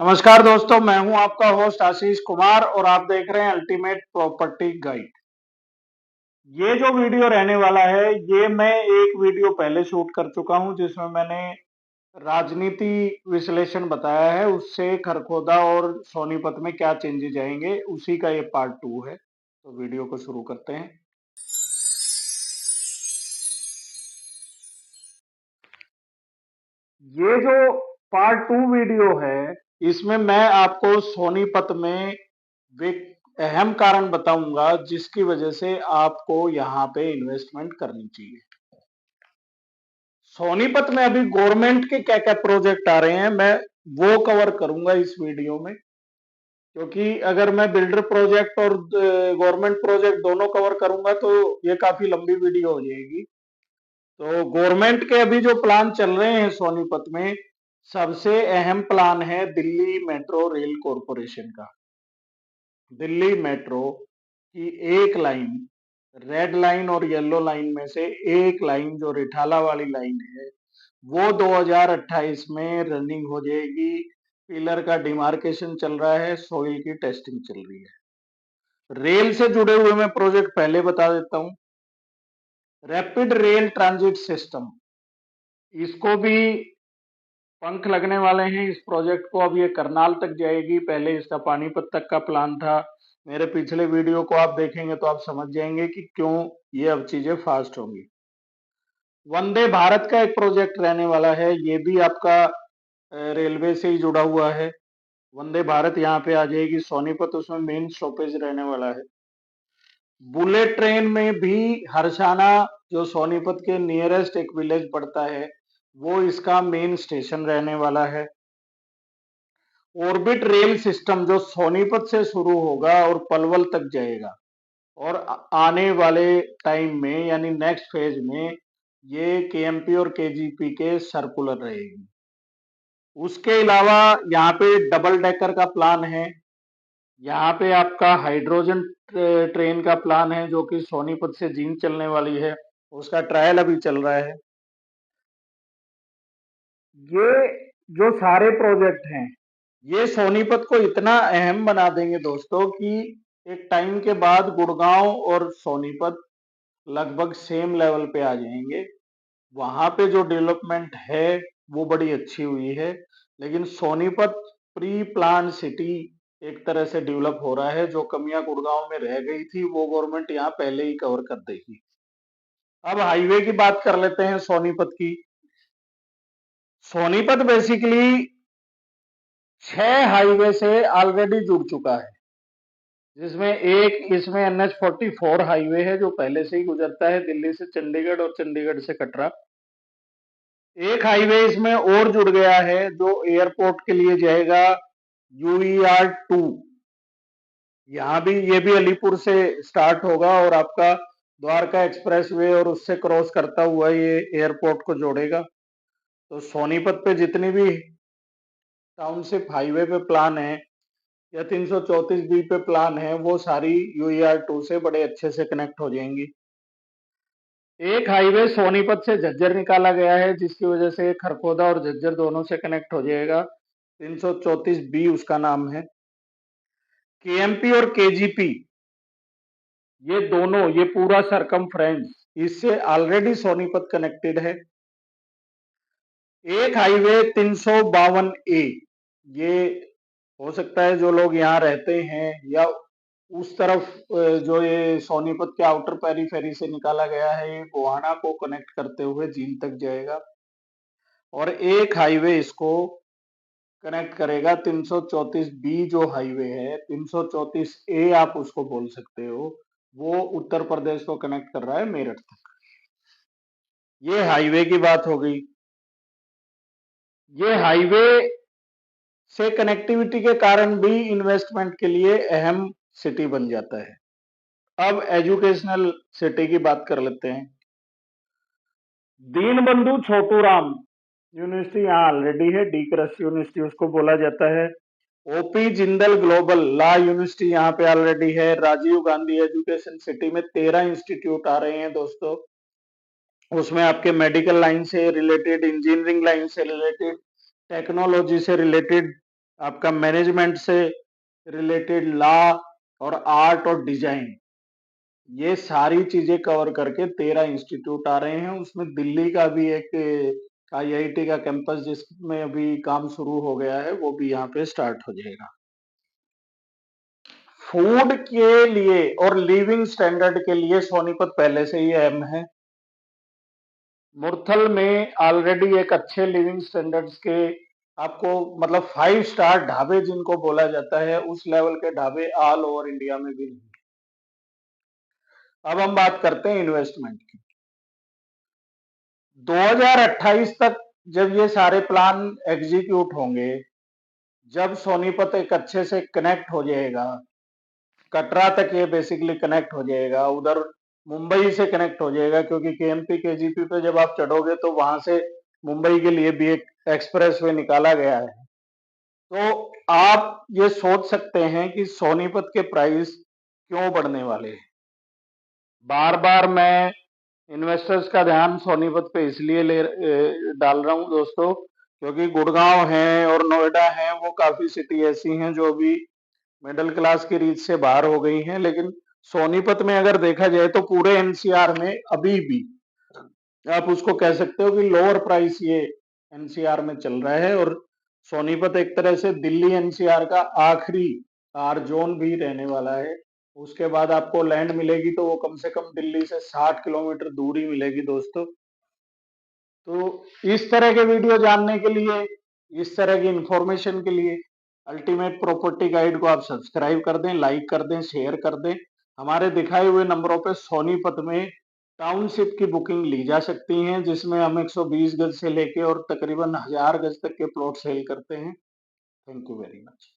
नमस्कार दोस्तों, मैं हूं आपका होस्ट आशीष कुमार और आप देख रहे हैं अल्टीमेट प्रॉपर्टी गाइड। ये जो वीडियो रहने वाला है, ये मैं एक वीडियो पहले शूट कर चुका हूं जिसमें मैंने राजनीति विश्लेषण बताया है। उससे खरखोदा और सोनीपत में क्या चेंजेस आएंगे, उसी का ये पार्ट 2 है। तो वीडियो को शुरू करते हैं। ये जो पार्ट 2 वीडियो है, इसमें मैं आपको सोनीपत में वे अहम कारण बताऊंगा जिसकी वजह से आपको यहाँ पे इन्वेस्टमेंट करनी चाहिए। सोनीपत में अभी गवर्नमेंट के क्या क्या प्रोजेक्ट आ रहे हैं, मैं वो कवर करूंगा इस वीडियो में, क्योंकि अगर मैं बिल्डर प्रोजेक्ट और गवर्नमेंट प्रोजेक्ट दोनों कवर करूंगा तो ये काफी लंबी वीडियो हो जाएगी। तो गवर्नमेंट के अभी जो प्लान चल रहे हैं सोनीपत में, सबसे अहम प्लान है दिल्ली मेट्रो रेल कॉरपोरेशन का। दिल्ली मेट्रो की एक लाइन, रेड लाइन और येलो लाइन में से एक लाइन जो रिठाला वाली लाइन है, वो 2028 में रनिंग हो जाएगी। पिलर का डिमार्केशन चल रहा है, सॉइल की टेस्टिंग चल रही है। रेल से जुड़े हुए मैं प्रोजेक्ट पहले बता देता हूं। रैपिड रेल ट्रांजिट सिस्टम, इसको भी पंख लगने वाले हैं इस प्रोजेक्ट को। अब ये करनाल तक जाएगी, पहले इसका पानीपत तक का प्लान था। मेरे पिछले वीडियो को आप देखेंगे तो आप समझ जाएंगे कि क्यों ये अब चीजें फास्ट होंगी। वंदे भारत का एक प्रोजेक्ट रहने वाला है, ये भी आपका रेलवे से ही जुड़ा हुआ है। वंदे भारत यहाँ पे आ जाएगी सोनीपत, उसमें मेन स्टॉपेज रहने वाला है। बुलेट ट्रेन में भी हरसाना, जो सोनीपत के नियरेस्ट एक विलेज पड़ता है, वो इसका मेन स्टेशन रहने वाला है। ऑर्बिट रेल सिस्टम जो सोनीपत से शुरू होगा और पलवल तक जाएगा, और आने वाले टाइम में यानी नेक्स्ट फेज में ये केएमपी और केजीपी के सर्कुलर रहेगी। उसके अलावा यहाँ पे डबल डेकर का प्लान है। यहाँ पे आपका हाइड्रोजन ट्रेन का प्लान है, जो कि सोनीपत से जींद चलने वाली है। उसका ट्रायल अभी चल रहा है। ये जो सारे प्रोजेक्ट हैं, ये सोनीपत को इतना अहम बना देंगे दोस्तों कि एक टाइम के बाद गुड़गांव और सोनीपत लगभग सेम लेवल पे आ जाएंगे। वहां पे जो डेवलपमेंट है वो बड़ी अच्छी हुई है, लेकिन सोनीपत प्री प्लान सिटी एक तरह से डेवलप हो रहा है। जो कमियां गुड़गांव में रह गई थी वो गवर्नमेंट यहाँ पहले ही कवर कर देगी। अब हाईवे की बात कर लेते हैं सोनीपत की। सोनीपत बेसिकली 6 हाईवे से ऑलरेडी जुड़ चुका है, जिसमें एक इसमें NH-44 हाईवे है जो पहले से ही गुजरता है दिल्ली से चंडीगढ़ और चंडीगढ़ से कटरा। एक हाईवे इसमें और जुड़ गया है जो एयरपोर्ट के लिए जाएगा, UER-2। यहाँ भी ये भी अलीपुर से स्टार्ट होगा और आपका द्वारका एक्सप्रेसवे और उससे क्रॉस करता हुआ ये एयरपोर्ट को जोड़ेगा। तो सोनीपत पे जितनी भी टाउनशिप हाईवे पे प्लान है या 334B पे प्लान है, वो सारी UER-2 से बड़े अच्छे से कनेक्ट हो जाएंगी। एक हाईवे सोनीपत से झज्जर निकाला गया है, जिसकी वजह से खरखोदा और झज्जर दोनों से कनेक्ट हो जाएगा। 334B उसका नाम है। केएमपी और केजीपी, ये दोनों, ये पूरा सरकमफ्रेंस इससे ऑलरेडी सोनीपत कनेक्टेड है। एक हाईवे 352A, ये हो सकता है जो लोग यहाँ रहते हैं या उस तरफ जो ये सोनीपत के आउटर पेरीफेरी से निकाला गया है, ये गोहाना को कनेक्ट करते हुए जींद तक जाएगा। और एक हाईवे इसको कनेक्ट करेगा 334B जो हाईवे है, 334A आप उसको बोल सकते हो, वो उत्तर प्रदेश को कनेक्ट कर रहा है मेरठ तक। ये हाईवे की बात हो गई। ये हाईवे से कनेक्टिविटी के कारण भी इन्वेस्टमेंट के लिए अहम सिटी बन जाता है। अब एजुकेशनल सिटी की बात कर लेते हैं। दीनबंधु छोटूराम यूनिवर्सिटी यहाँ ऑलरेडी है, डी कृषि यूनिवर्सिटी उसको बोला जाता है। OP Jindal global law university यहाँ पे ऑलरेडी है। राजीव गांधी एजुकेशन सिटी में 13 इंस्टीट्यूट आ रहे हैं दोस्तों। उसमें आपके मेडिकल लाइन से रिलेटेड, इंजीनियरिंग लाइन से रिलेटेड, टेक्नोलॉजी से रिलेटेड आपका मैनेजमेंट से रिलेटेड लॉ और आर्ट और डिजाइन, ये सारी चीजें कवर करके 13 इंस्टीट्यूट आ रहे हैं। उसमें दिल्ली का भी एक आईआईटी का कैंपस जिसमें अभी काम शुरू हो गया है, वो भी यहाँ पे स्टार्ट हो जाएगा। फूड के लिए और लिविंग स्टैंडर्ड के लिए सोनीपत पहले से ही अहम है। मुरथल में ऑलरेडी एक अच्छे लिविंग स्टैंडर्ड्स के आपको मतलब 5 स्टार ढाबे जिनको बोला जाता है, उस लेवल के ढाबे ऑल ओवर इंडिया में भी नहीं। अब हम बात करते हैं इन्वेस्टमेंट की। 2028 तक जब ये सारे प्लान एग्जीक्यूट होंगे, जब सोनीपत एक अच्छे से कनेक्ट हो जाएगा, कटरा तक ये बेसिकली कनेक्ट हो जाएगा, उधर मुंबई से कनेक्ट हो जाएगा, क्योंकि केएमपी केजीपी पे जब आप चढ़ोगे तो वहां से मुंबई के लिए भी एक एक्सप्रेस वे निकाला गया है। तो आप ये सोच सकते हैं कि सोनीपत के प्राइस क्यों बढ़ने वाले हैं। बार बार मैं इन्वेस्टर्स का ध्यान सोनीपत पे इसलिए डाल रहा हूं दोस्तों, क्योंकि गुड़गांव है और नोएडा है, वो काफी सिटी ऐसी हैं जो अभी मिडिल क्लास की रीच से बाहर हो गई हैं। लेकिन सोनीपत में अगर देखा जाए तो पूरे एनसीआर में अभी भी आप उसको कह सकते हो कि लोअर प्राइस ये एनसीआर में चल रहा है, और सोनीपत एक तरह से दिल्ली एनसीआर का आखिरी आर जोन भी रहने वाला है। उसके बाद आपको लैंड मिलेगी तो वो कम से कम दिल्ली से 60 किलोमीटर दूरी मिलेगी दोस्तों। तो इस तरह के वीडियो जानने के लिए, इस तरह की इंफॉर्मेशन के लिए अल्टीमेट प्रॉपर्टी गाइड को आप सब्सक्राइब कर दें, लाइक कर दें, शेयर कर दें। हमारे दिखाए हुए नंबरों पे सोनीपत में टाउनशिप की बुकिंग ली जा सकती है, जिसमें हम 120 गज से लेके और तकरीबन 1000 गज तक के प्लॉट सेल करते हैं। Thank you very much.